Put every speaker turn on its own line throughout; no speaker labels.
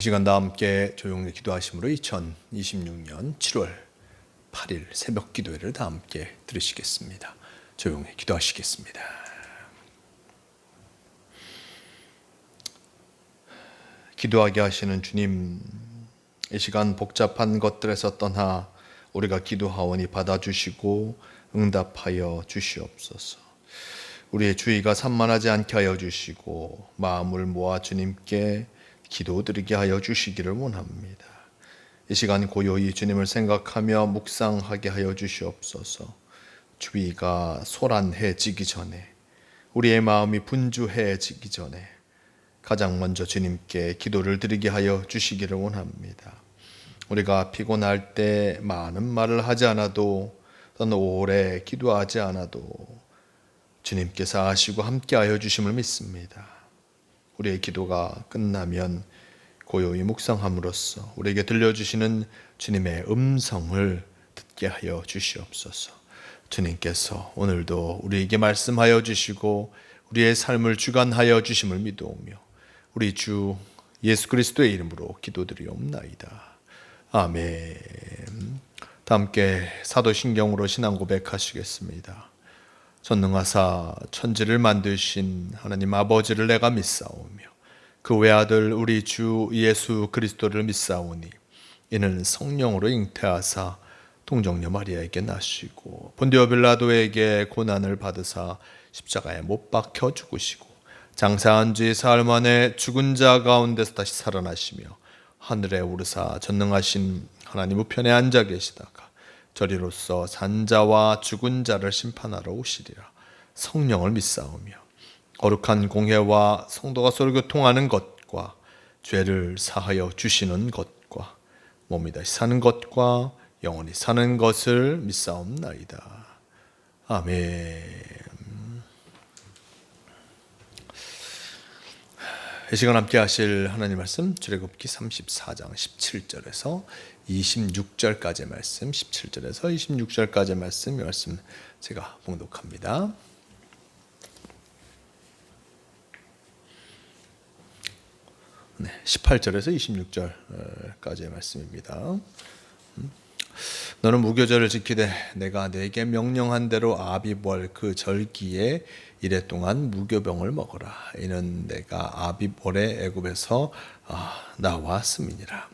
이 시간 다 함께 조용히 기도하심으로 2026년 7월 8일 새벽 기도회를 다 함께 들으시겠습니다. 조용히 기도하시겠습니다. 기도하게 하시는 주님, 이 시간 복잡한 것들에서 떠나 우리가 기도하오니 받아주시고 응답하여 주시옵소서. 우리의 주의가 산만하지 않게 하여 주시고 마음을 모아 주님께 기도드리게 하여 주시기를 원합니다. 이 시간 고요히 주님을 생각하며 묵상하게 하여 주시옵소서. 주의가 소란해지기 전에, 우리의 마음이 분주해지기 전에 가장 먼저 주님께 기도를 드리게 하여 주시기를 원합니다. 우리가 피곤할 때 많은 말을 하지 않아도, 또는 오래 기도하지 않아도 주님께서 아시고 함께 하여 주심을 믿습니다. 우리의 기도가 끝나면 고요히 묵상함으로써 우리에게 들려주시는 주님의 음성을 듣게 하여 주시옵소서. 주님께서 오늘도 우리에게 말씀하여 주시고 우리의 삶을 주관하여 주심을 믿어오며 우리 주 예수 그리스도의 이름으로 기도드리옵나이다. 아멘. 다 함께 사도신경으로 신앙 고백하시겠습니다. 전능하사 천지를 만드신 하나님 아버지를 내가 믿사오며 그 외아들 우리 주 예수 그리스도를 믿사오니 이는 성령으로 잉태하사 동정녀 마리아에게 나시고 본디오 빌라도에게 고난을 받으사 십자가에 못 박혀 죽으시고 장사한 지 사흘 만에 죽은 자 가운데서 다시 살아나시며 하늘에 오르사 전능하신 하나님 우편에 앉아 계시다가 저리로서 산자와 죽은 자를 심판하러 오시리라. 성령을 믿사오며 거룩한 공회와 성도가 서로 교통하는 것과 죄를 사하여 주시는 것과 몸이 다시 사는 것과 영원히 사는 것을 믿사옵나이다. 아멘. 이 시간 함께 하실 하나님 말씀 출애굽기 34장 17절에서 26절까지의 말씀, 17절에서 26절까지의 말씀, 이 말씀 제가 봉독합니다. 네, 18절에서 26절까지의 말씀입니다. 너는 무교절을 지키되 내가 네게 명령한 대로 아비벌 그 절기에 이래 동안 무교병을 먹어라. 이는 내가 아비벌의 애굽에서 나왔음이니라.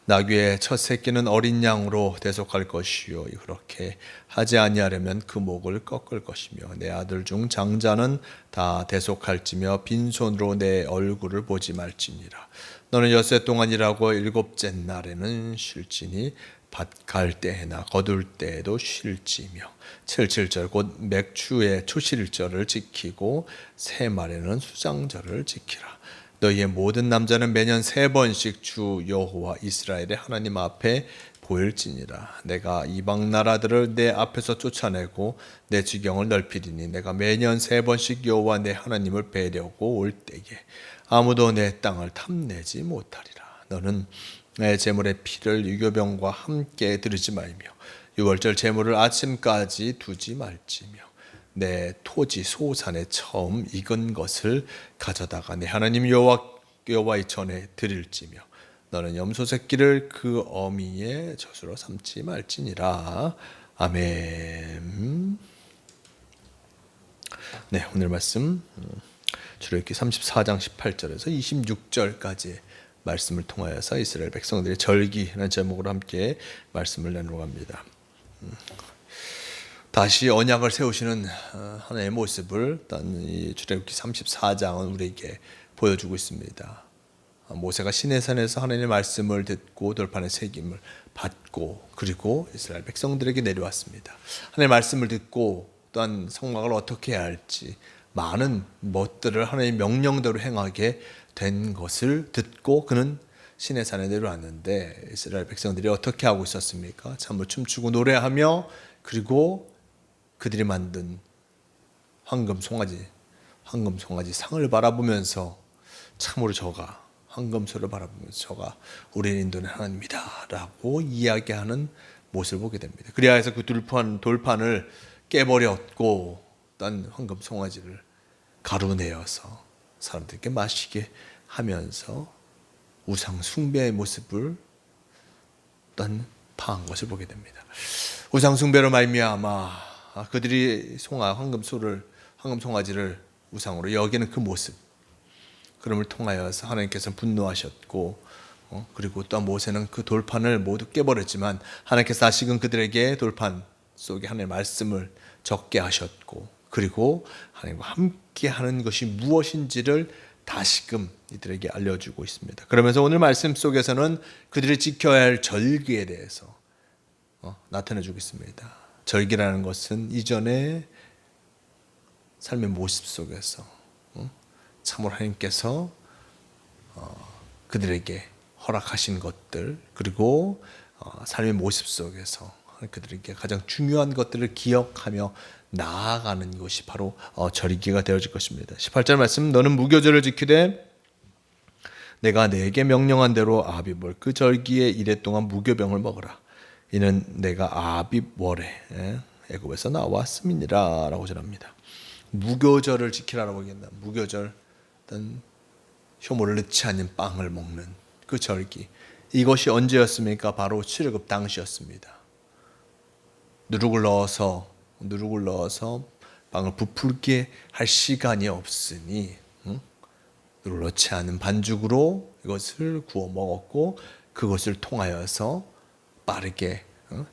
나귀의 첫 새끼는 어린 양으로 대속할 것이요 그렇게 하지 아니하려면 그 목을 꺾을 것이며 내 아들 중 장자는 다 대속할지며 빈손으로 내 얼굴을 보지 말지니라. 너는 엿새 동안 일하고 일곱째 날에는 쉴지니 밭 갈 때나 거둘 때에도 쉴지며 77절 곧 맥추의 초실절을 지키고 새 말에는 수장절을 지키라. 너희의 모든 남자는 매년 3번씩 주 여호와 이스라엘의 하나님 앞에 보일지니라. 내가 이방 나라들을 내 앞에서 쫓아내고 내 지경을 넓히리니 내가 매년 3번씩 여호와 내 하나님을 뵈려고 올 때에 아무도 내 땅을 탐내지 못하리라. 너는 내 제물의 피를 유교병과 함께 들이지 말며 유월절 제물을 아침까지 두지 말지며 내 토지 소산에 처음 익은 것을 가져다가 내 하나님 여호와의 전에 드릴지며 너는 염소 새끼를 그 어미의 젖으로 삼지 말지니라. 아멘. 네, 오늘 말씀 출애굽기 34장 18절에서 26절까지 말씀을 통하여서 이스라엘 백성들의 절기라는 제목으로 함께 말씀을 나누고 갑니다. 다시 언약을 세우시는 하나님의 모습을 이 출애굽기 34장은 우리에게 보여주고 있습니다. 모세가 시내산에서 하나님의 말씀을 듣고 돌판의 새김을 받고 그리고 이스라엘 백성들에게 내려왔습니다. 하나님의 말씀을 듣고 또한 성막을 어떻게 해야 할지 많은 것들을 하나님의 명령대로 행하게 된 것을 듣고 그는 시내산에 내려왔는데 이스라엘 백성들이 어떻게 하고 있었습니까? 참으로 춤추고 노래하며 그리고 그들이 만든 황금 송아지 상을 바라보면서 참으로 저가 황금소를 바라보면서 저가 우리를 인도하는 하나님이다 라고 이야기하는 모습을 보게 됩니다. 그리하여서 그 돌판을 깨버렸고 딴 황금 송아지를 가루내어서 사람들께 마시게 하면서 우상 숭배의 모습을 어떤 파한 것을 보게 됩니다. 우상 숭배로 말미암아 그들이 황금 송아지를 우상으로 여기는 그 모습, 그럼을 통하여서 하나님께서 분노하셨고, 그리고 또 모세는 그 돌판을 모두 깨버렸지만 하나님께서 다시금 그들에게 돌판 속에 하나님의 말씀을 적게 하셨고, 그리고 하나님과 함께 하는 것이 무엇인지를 다시금 이들에게 알려주고 있습니다. 그러면서 오늘 말씀 속에서는 그들이 지켜야 할 절기에 대해서 나타내주고 있습니다. 절기라는 것은 이전의 삶의 모습 속에서 참으로 하나님께서 그들에게 허락하신 것들, 그리고 삶의 모습 속에서 그들에게 가장 중요한 것들을 기억하며 나아가는 것이 바로 절기가 되어질 것입니다. 18절 말씀, 너는 무교절을 지키되 내가 네게 명령한 대로 아비벌 그 절기에 이래 동안 무교병을 먹으라. 이는 내가 아비월에 애굽에서 나왔음이니라 라고 전합니다. 무교절을 지키라라고 얘기한다. 무교절, 어떤 효모를 넣지 않는 빵을 먹는 그 절기, 이것이 언제였습니까? 바로 출애굽 당시였습니다. 누룩을 넣어서 빵을 부풀게 할 시간이 없으니 누룩을 넣지 않은 반죽으로 이것을 구워 먹었고, 그것을 통하여서 빠르게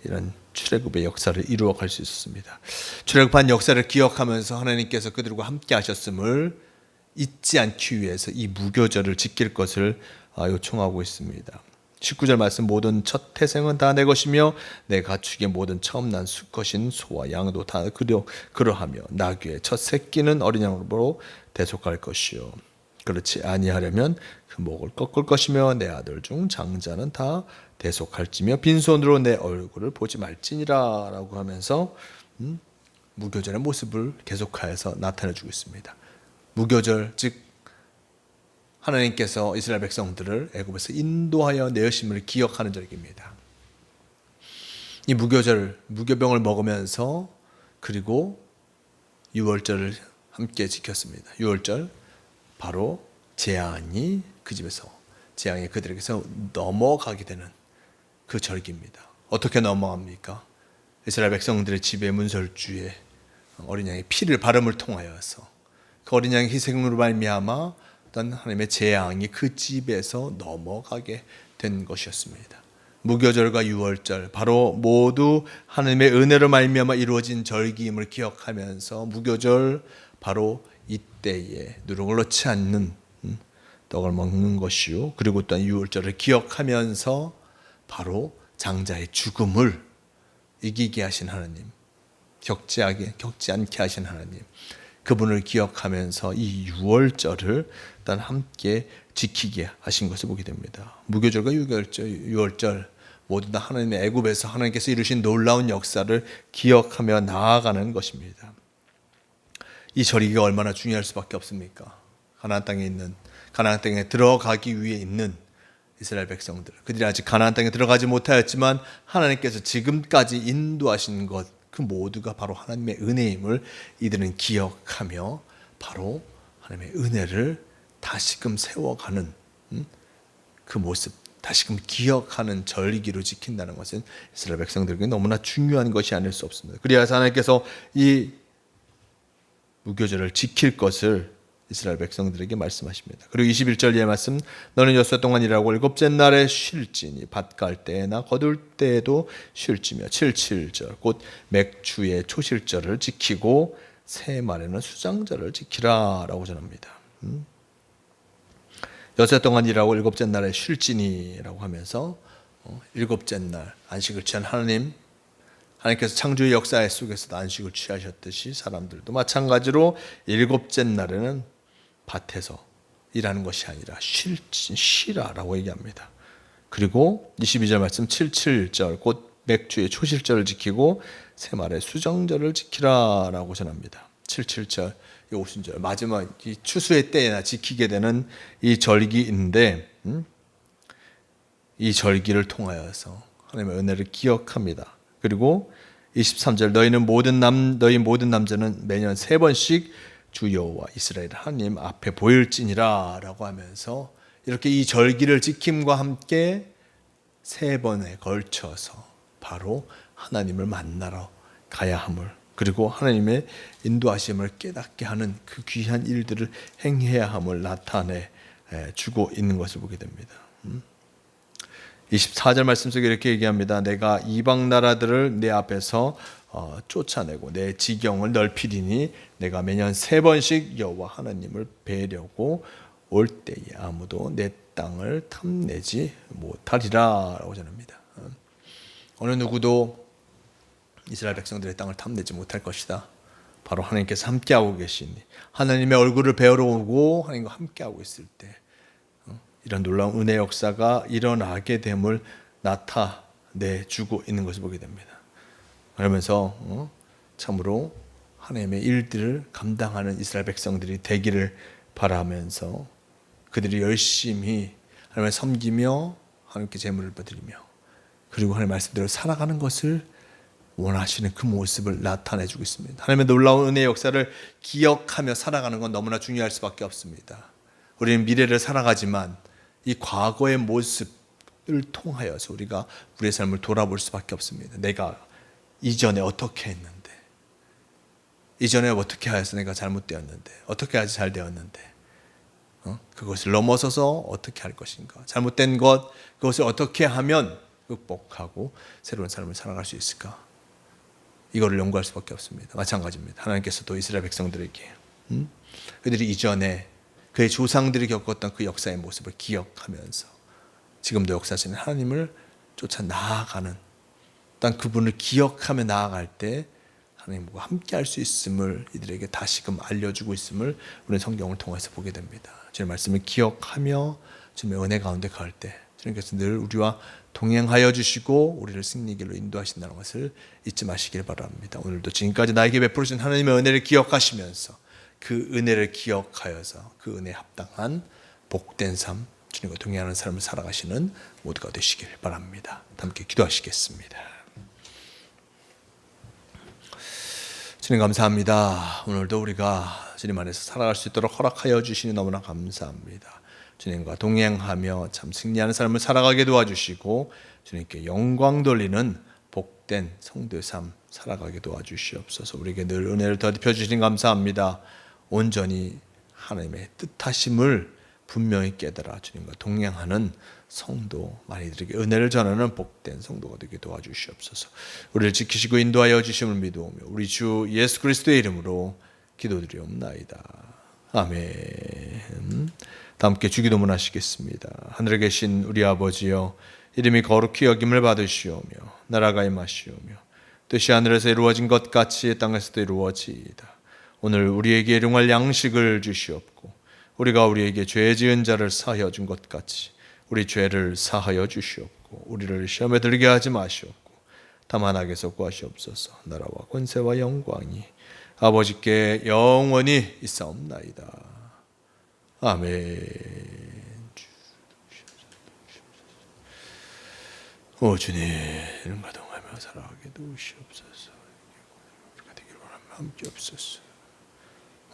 이런 출애굽의 역사를 이루어갈 수 있었습니다. 출애굽한 역사를 기억하면서 하나님께서 그들과 함께 하셨음을 잊지 않기 위해서 이 무교절을 지킬 것을 요청하고 있습니다. 19절 말씀, 모든 첫 태생은 다 내 것이며 내 가축의 모든 처음 난 수컷인 소와 양도 다 그러하며 나귀의 첫 새끼는 어린 양으로 대속할 것이요 그렇지 아니하려면 그 목을 꺾을 것이며 내 아들 중 장자는 다 대속할지며 빈손으로 내 얼굴을 보지 말지니라 라고 하면서 무교절의 모습을 계속하여서 나타내주고 있습니다. 무교절, 즉 하나님께서 이스라엘 백성들을 애굽에서 인도하여 내으심을 기억하는 절기입니다. 이 무교병을 먹으면서 그리고 유월절을 함께 지켰습니다. 유월절, 바로 재앙이 그 집에서, 재앙이 그들에게서 넘어가게 되는 그 절기입니다. 어떻게 넘어갑니까? 이스라엘 백성들의 집의 문설주에 어린 양의 피를 바름을 통하여서 그 어린 양의 희생으로 말미암아 어떤 하나님의 재앙이 그 집에서 넘어가게 된 것이었습니다. 무교절과 유월절, 바로 모두 하나님의 은혜로 말미암아 이루어진 절기임을 기억하면서 무교절, 바로 이때에 누룩을 넣지 않는 떡을 먹는 것이요, 그리고 또한 유월절을 기억하면서 바로 장자의 죽음을 이기게 하신 하나님, 겪지 않게 하신 하나님, 그분을 기억하면서 이 유월절을 일단 함께 지키게 하신 것을 보게 됩니다. 무교절과 유월절 모두 다 하나님의 애굽에서 하나님께서 이루신 놀라운 역사를 기억하며 나아가는 것입니다. 이 절기가 얼마나 중요할 수밖에 없습니까? 가나안 땅에 들어가기 위해 있는 이스라엘 백성들, 그들이 아직 가나안 땅에 들어가지 못하였지만 하나님께서 지금까지 인도하신 것, 그 모두가 바로 하나님의 은혜임을 이들은 기억하며 바로 하나님의 은혜를 다시금 세워가는 그 모습, 다시금 기억하는 절기로 지킨다는 것은 이스라엘 백성들에게 너무나 중요한 것이 아닐 수 없습니다. 그래서 하나님께서 이 무교절을 지킬 것을 이스라엘 백성들에게 말씀하십니다. 그리고 21절 이하의 말씀, 너는 여섯 동안 일하고 일곱째 날에 쉴지니 밭 갈 때나 거둘 때에도 쉴지며 77절 곧 맥주의 초실절을 지키고 새 말에는 수장절을 지키라 라고 전합니다. 여섯 동안 일하고 일곱째 날에 쉴지니라고 하면서 일곱째 날 안식을 취한 하나님께서 창조의 역사 속에서도 안식을 취하셨듯이 사람들도 마찬가지로 일곱째 날에는 밭에서 일하는 것이 아니라 쉬라라고 얘기합니다. 그리고 22절 말씀 77절 곧 맥주의 초실절을 지키고 새말의 수정절을 지키라라고 전합니다. 77절, 이 오순절, 마지막 이 추수의 때에나 지키게 되는 이 절기인데 이 절기를 통하여서 하나님의 은혜를 기억합니다. 그리고 23절, 너희 모든 남자는 매년 3번씩 주 여호와 이스라엘 하나님 앞에 보일지니라 라고 하면서 이렇게 이 절기를 지킴과 함께 3번에 걸쳐서 바로 하나님을 만나러 가야 함을, 그리고 하나님의 인도하심을 깨닫게 하는 그 귀한 일들을 행해야 함을 나타내 주고 있는 것을 보게 됩니다. 24절 말씀 속에 이렇게 얘기합니다. 내가 이방 나라들을 내 앞에서 쫓아내고 내 지경을 넓히리니 내가 매년 3번씩 여호와 하나님을 뵈려고 올 때에 아무도 내 땅을 탐내지 못하리라 라고 전합니다. 어느 누구도 이스라엘 백성들의 땅을 탐내지 못할 것이다. 바로 하나님께서 함께하고 계시니, 하나님의 얼굴을 배우러 오고 하나님과 함께하고 있을 때 이런 놀라운 은혜 역사가 일어나게 됨을 나타내주고 있는 것을 보게 됩니다. 그러면서 참으로 하나님의 일들을 감당하는 이스라엘 백성들이 되기를 바라면서 그들이 열심히 하나님을 섬기며 하나님께 제물을 드리며 그리고 하나님의 말씀대로 살아가는 것을 원하시는 그 모습을 나타내주고 있습니다. 하나님의 놀라운 은혜의 역사를 기억하며 살아가는 건 너무나 중요할 수밖에 없습니다. 우리는 미래를 살아가지만 이 과거의 모습을 통하여서 우리가 우리의 삶을 돌아볼 수밖에 없습니다. 내가 이전에 어떻게 했는데, 이전에 어떻게 하여서 내가 잘못되었는데, 어떻게 하지 잘 되었는데, 그것을 넘어서서 어떻게 할 것인가, 잘못된 것, 그것을 어떻게 하면 극복하고 새로운 삶을 살아갈 수 있을까, 이거를 연구할 수밖에 없습니다. 마찬가지입니다. 하나님께서도 이스라엘 백성들에게 그들이 이전에 그의 조상들이 겪었던 그 역사의 모습을 기억하면서 지금도 역사하시는 하나님을 쫓아 나아가는, 단 그분을 기억하며 나아갈 때 하나님과 함께 할 수 있음을 이들에게 다시금 알려주고 있음을 우리는 성경을 통해서 보게 됩니다. 주님의 말씀을 기억하며 주님의 은혜 가운데 갈 때 주님께서 늘 우리와 동행하여 주시고 우리를 승리의 길로 인도하신다는 것을 잊지 마시길 바랍니다. 오늘도 지금까지 나에게 베풀으신 하나님의 은혜를 기억하시면서 그 은혜를 기억하여서 그 은혜에 합당한 복된 삶, 주님과 동행하는 삶을 살아가시는 모두가 되시길 바랍니다. 함께 기도하시겠습니다. 주님 감사합니다. 오늘도 우리가 주님 안에서 살아갈 수 있도록 허락하여 주시니 너무나 감사합니다. 주님과 동행하며 참 승리하는 삶을 살아가게 도와주시고 주님께 영광 돌리는 복된 성도의 삶 살아가게 도와주시옵소서. 우리에게 늘 은혜를 더입혀 주시니 감사합니다. 온전히 하나님의 뜻하심을 분명히 깨달아 주님과 동행하는 성도 많이들에게 은혜를 전하는 복된 성도가 되게 도와주시옵소서. 우리를 지키시고 인도하여 주심을 믿으오며 우리 주 예수 그리스도의 이름으로 기도드리옵나이다. 아멘. 다 함께 주기도문 하시겠습니다. 하늘에 계신 우리 아버지여, 이름이 거룩히 여김을 받으시오며 나라가 임하시오며 뜻이 하늘에서 이루어진 것 같이 땅에서도 이루어지이다. 오늘 우리에게 일용할 양식을 주시옵고 우리가 우리에게 죄 지은 자를 사하여 준 것 같이 우리 죄를 사하여 주시옵고 우리를 시험에 들게 하지 마시옵고 다만 악에서 구하시옵소서. 나라와 권세와 영광이 아버지께 영원히 있사옵나이다. 아멘. 오 주님, 이름과 동하며 살아가게 도우시옵소서. 우리가 되기를 원하며 함께 없소서.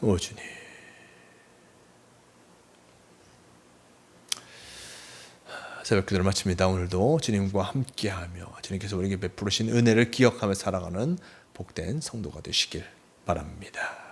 오 주님. 새벽 기도를 마칩니다. 오늘도 주님과 함께하며 주님께서 우리에게 베풀으신 은혜를 기억하며 살아가는 복된 성도가 되시길 바랍니다.